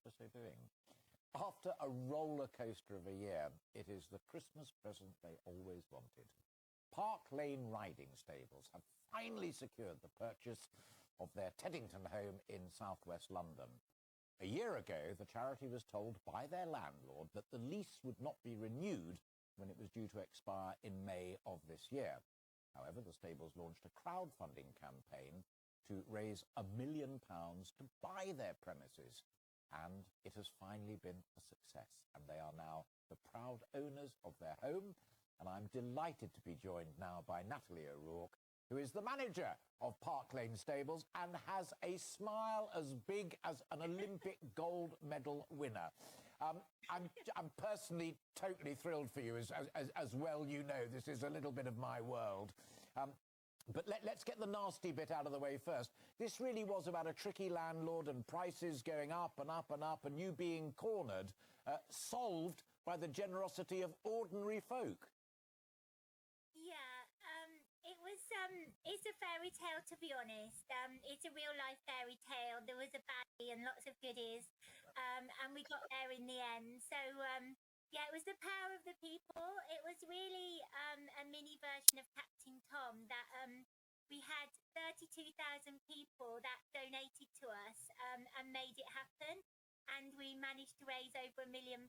for so doing. After a roller coaster of a year, it is the Christmas present they always wanted. Park Lane Riding Stables have finally secured the purchase of their Teddington home in southwest London. A year ago, the charity was told by their landlord that the lease would not be renewed when it was due to expire in May of this year. However, the stables launched a crowdfunding campaign to raise £1 million to buy their premises, and it has finally been a success, and they are now the proud owners of their home. And I'm delighted to be joined now by Natalie Rook, who is the manager of Park Lane Stables and has a smile as big as an Olympic gold medal winner. I'm personally totally thrilled for you, as well you know. This is a little bit of my world. But let's get the nasty bit out of the way first. This really was about a tricky landlord and prices going up and up and up, and you being cornered, solved by the generosity of ordinary folk. It's a fairy tale, to be honest. It's a real life fairy tale. There was a baddie and lots of goodies, and we got there in the end. So it was the power of the people. It was really a mini version of Captain Tom. That we had 32,000 people that donated to us and made it happen, and we managed to raise over £1 million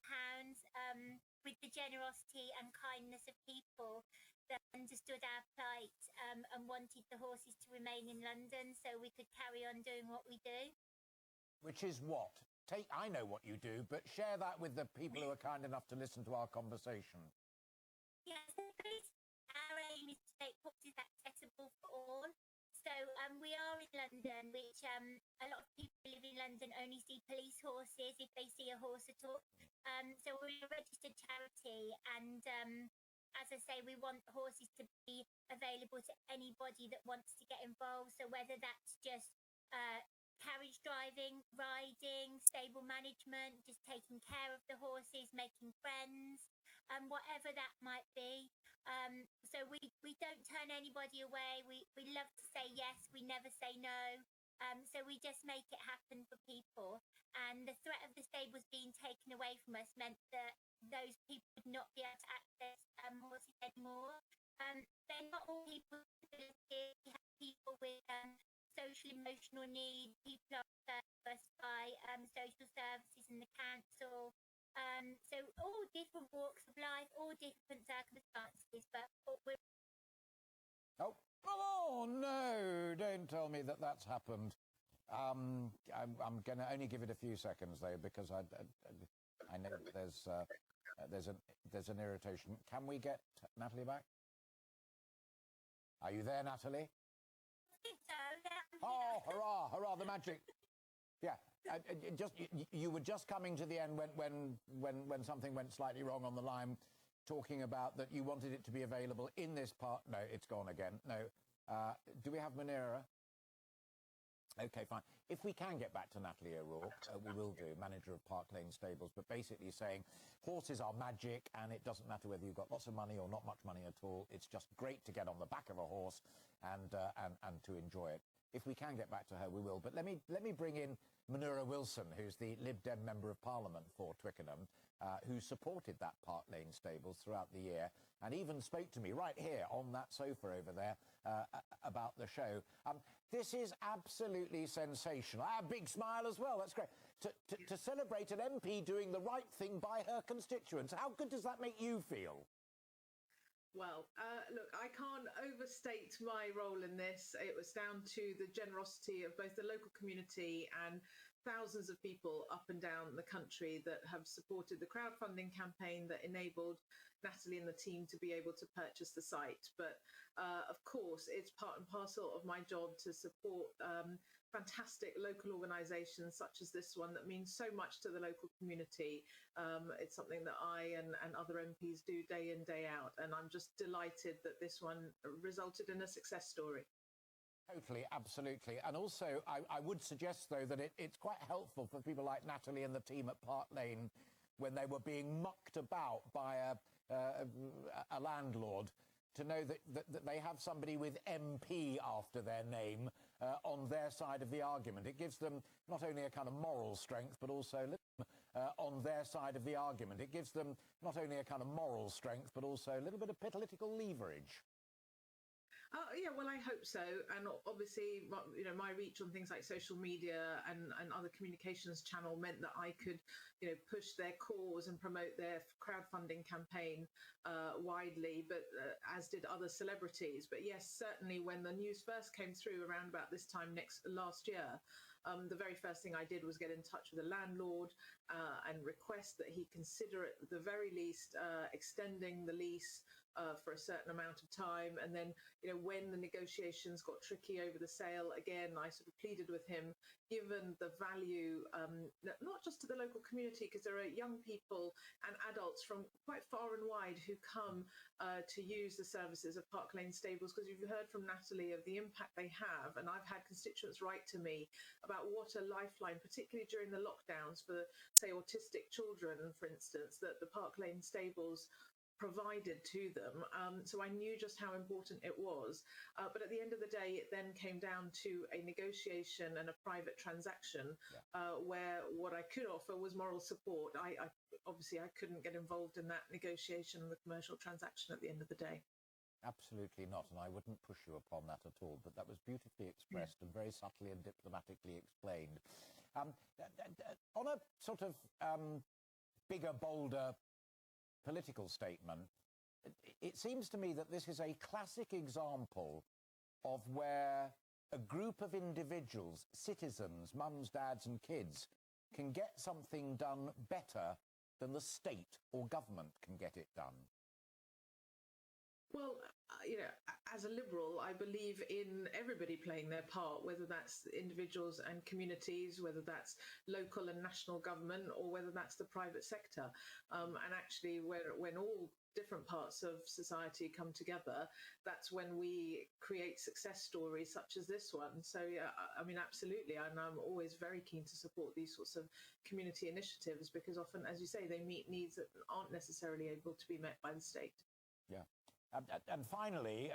with the generosity and kindness of people that understood our plight and wanted the horses to remain in London so we could carry on doing what we do. Which is what? I know what you do, but share that with the people who are kind enough to listen to our conversation. Yes, our aim is to make horses accessible for all. So we are in London, which a lot of people who live in London only see police horses if they see a horse at all. So we're a registered charity, and as I say, we want horses to be available to anybody that wants to get involved. So whether that's just carriage driving, riding, stable management, just taking care of the horses, making friends, whatever that might be. So we don't turn anybody away. We love to say yes, we never say no. So we just make it happen for people. And the threat of the stables being taken away from us meant that those people would not be able to access horses anymore. They're not all people with disabilities. We have people with social emotional needs. People are served by social services and the council. So all different walks of life, all different circumstances, but we're... Oh no, don't tell me that that's happened. I'm going to only give it a few seconds though, because I know there's an irritation. Can we get Natalie back? Are you there, Natalie? I think so. Oh, hurrah, the magic. Yeah, you were just coming to the end when something went slightly wrong on the line, talking about that you wanted it to be available in this part. No, it's gone again. No. Do we have Munira? Okay, fine. If we can get back to Natalie Rook, we will do, manager of Park Lane Stables, but basically saying horses are magic and it doesn't matter whether you've got lots of money or not much money at all. It's just great to get on the back of a horse and to enjoy it. If we can get back to her, we will. But let me bring in Manu Wilson, who's the Lib Dem Member of Parliament for Twickenham, who supported that Park Lane Stables throughout the year and even spoke to me right here on that sofa over there about the show. This is absolutely sensational. A big smile as well. That's great. To celebrate an MP doing the right thing by her constituents. How good does that make you feel? Well, look, I can't overstate my role in this. It was down to the generosity of both the local community and thousands of people up and down the country that have supported the crowdfunding campaign that enabled Natalie and the team to be able to purchase the site. But of course, it's part and parcel of my job to support fantastic local organisations such as this one that means so much to the local community. It's something that I and other MPs do day in, day out. And I'm just delighted that this one resulted in a success story. Totally, absolutely. And also, I would suggest, though, that it's quite helpful for people like Natalie and the team at Park Lane when they were being mucked about by a landlord to know that they have somebody with MP after their name on their side of the argument. It gives them not only a kind of moral strength, but also on their side of the argument. It gives them not only a kind of moral strength, but also a little bit of political leverage. Yeah, well, I hope so. And obviously, my reach on things like social media and other communications channel meant that I could, push their cause and promote their crowdfunding campaign widely, but as did other celebrities. But yes, certainly when the news first came through around about this time last year, the very first thing I did was get in touch with the landlord and request that he consider at the very least extending the lease for a certain amount of time. And then, when the negotiations got tricky over the sale, again, I sort of pleaded with him, given the value, not just to the local community, because there are young people and adults from quite far and wide who come to use the services of Park Lane Stables, because you've heard from Natalie of the impact they have. And I've had constituents write to me about what a lifeline, particularly during the lockdowns for, say, autistic children, for instance, that the Park Lane Stables provided to them. So I knew just how important it was. But at the end of the day, it then came down to a negotiation and a private transaction where what I could offer was moral support. I obviously, I couldn't get involved in that negotiation and the commercial transaction at the end of the day. Absolutely not, and I wouldn't push you upon that at all, but that was beautifully expressed and very subtly and diplomatically explained. On a sort of bigger, bolder political statement, it seems to me that this is a classic example of where a group of individuals, citizens, mums, dads and kids, can get something done better than the state or government can get it done. Well, as a Liberal, I believe in everybody playing their part, whether that's individuals and communities, whether that's local and national government, or whether that's the private sector. And actually, when all different parts of society come together, that's when we create success stories such as this one. So, yeah, I mean, absolutely. And I'm always very keen to support these sorts of community initiatives, because often, as you say, they meet needs that aren't necessarily able to be met by the state. Yeah. And finally,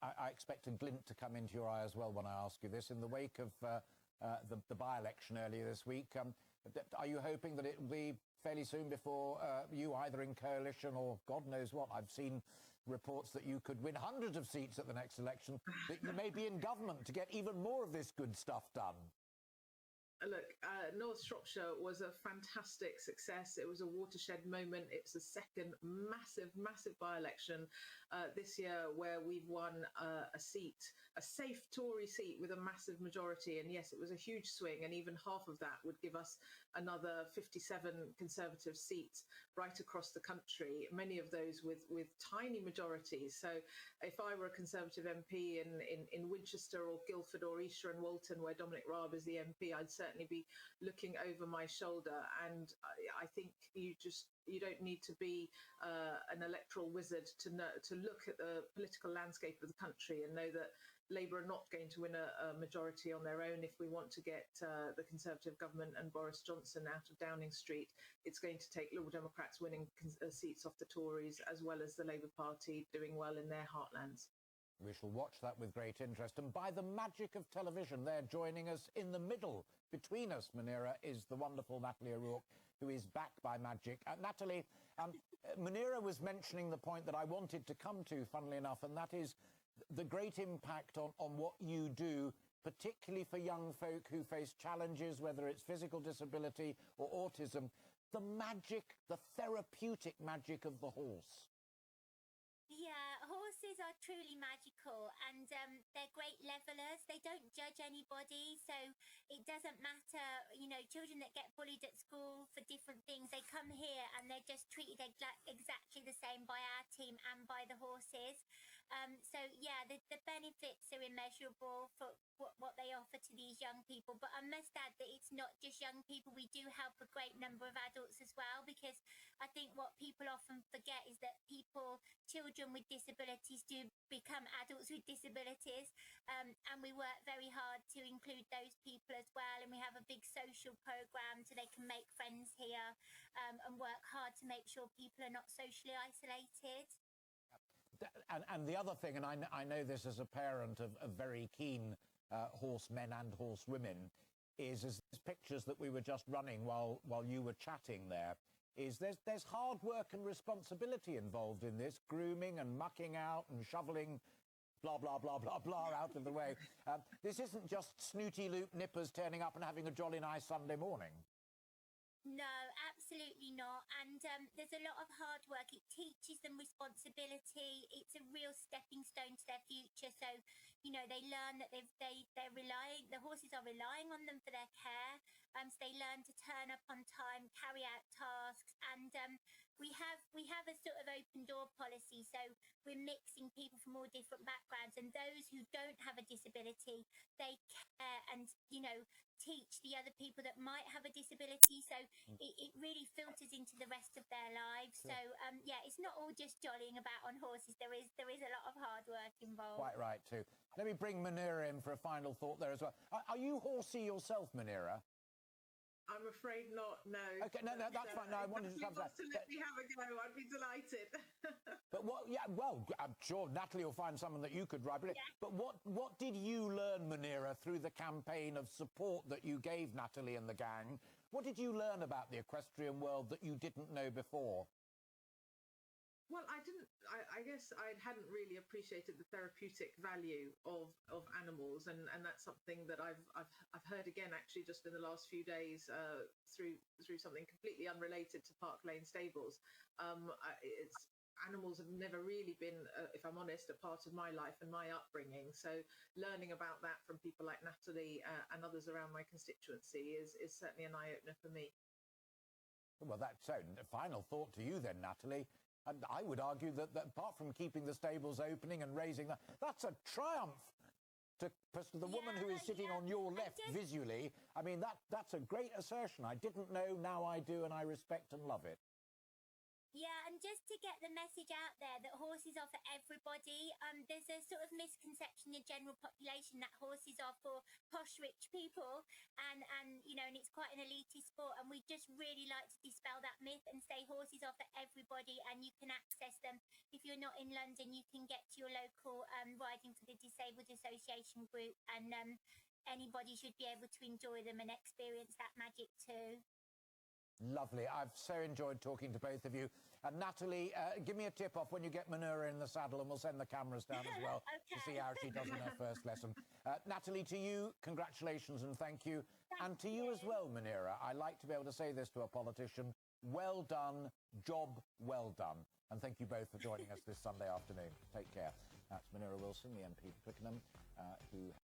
I expect a glint to come into your eye as well when I ask you this, in the wake of the by-election earlier this week, are you hoping that it will be fairly soon before you either in coalition or God knows what? I've seen reports that you could win hundreds of seats at the next election, that you may be in government to get even more of this good stuff done. Look, North Shropshire was a fantastic success. It was a watershed moment. It's the second massive by-election this year where we've won a seat, a safe Tory seat with a massive majority. And yes, it was a huge swing, and even half of that would give us another 57 Conservative seats right across the country, many of those with tiny majorities. So if I were a Conservative MP in Winchester or Guildford or Esher and Walton, where Dominic Raab is the MP, I'd certainly be looking over my shoulder. And I think you don't need to be an electoral wizard to look at the political landscape of the country and know that Labour are not going to win a majority on their own. If we want to get the Conservative government and Boris Johnson out of Downing Street, it's going to take Liberal Democrats winning seats off the Tories, as well as the Labour Party doing well in their heartlands. We shall watch that with great interest. And by the magic of television, they're joining us in the middle. Between us, Munira, is the wonderful Natalie Rook, who is back by magic. Natalie, Munira was mentioning the point that I wanted to come to, funnily enough, and that is the great impact on what you do, particularly for young folk who face challenges, whether it's physical disability or autism, the magic, the therapeutic magic of the horse. Yeah, horses are truly magical, and they're great levelers. They don't judge anybody, so it doesn't matter, children that get bullied at school for different things, they come here and they're just treated exactly the same by our team and by the horses. So yeah, the benefits are immeasurable for what they offer to these young people. But I must add that it's not just young people. We do help a great number of adults as well, because I think what people often forget is that children with disabilities do become adults with disabilities. And we work very hard to include those people as well. And we have a big social program so they can make friends here, and work hard to make sure people are not socially isolated. And the other thing, and I know this as a parent of very keen horsemen and horsewomen is, as these pictures that we were just running while you were chatting there, is there's hard work and responsibility involved in this, grooming and mucking out and shoveling blah, blah, blah, blah, blah out of the way. This isn't just snooty loop nippers turning up and having a jolly nice Sunday morning. No, absolutely not. And there's a lot of hard work. It teaches them responsibility. It's a real stepping stone to their future. So, you know, they learn that the horses are relying on them for their care. So they learn to turn up on time, carry out tasks, and we have a sort of open door policy. So we're mixing people from all different backgrounds, and those who don't have a disability, they care and, you know, teach the other people that might have a disability. So it really filters into the rest of their lives. Sure. So yeah, it's not all just jollying about on horses. There is a lot of hard work involved. Quite right too. Let me bring Munira in for a final thought there as well. Are you horsey yourself, Munira? I'm afraid not, no. Okay, no, that's fine. No, I wanted to come to that. To let me have a go, I'd be delighted. But what? Yeah, well, I'm sure Natalie will find someone that you could ride. But, yeah. But what did you learn, Munira, through the campaign of support that you gave Natalie and the gang? What did you learn about the equestrian world that you didn't know before? Well, I guess I hadn't really appreciated the therapeutic value of animals, and that's something that I've heard again actually just in the last few days through something completely unrelated to Park Lane Stables. Animals have never really been, if I'm honest, a part of my life and my upbringing. So learning about that from people like Natalie and others around my constituency is certainly an eye opener for me. Well, that's so. Final thought to you then, Natalie. And I would argue that apart from keeping the stables opening and raising that's a triumph to the woman who is sitting on your left visually. I mean, that's a great assertion. I didn't know, now I do, and I respect and love it. Yeah, and just to get the message out there that horses are for everybody. There's a sort of misconception in the general population that horses are for posh rich people, and you know, and it's quite an elitist sport. And we just really like to dispel that myth and say horses are for everybody, and you can access them. If you're not in London, you can get to your local Riding for the Disabled Association group, and anybody should be able to enjoy them and experience that magic too. Lovely. I've so enjoyed talking to both of you. And Natalie, give me a tip-off when you get Munira in the saddle, and we'll send the cameras down as well to see how she does in her first lesson. Natalie, to you, congratulations and thank you. And to you as well, Munira. I like to be able to say this to a politician. Well done. Job well done. And thank you both for joining us this Sunday afternoon. Take care. That's Manu Wilson, the MP for Twickenham, who...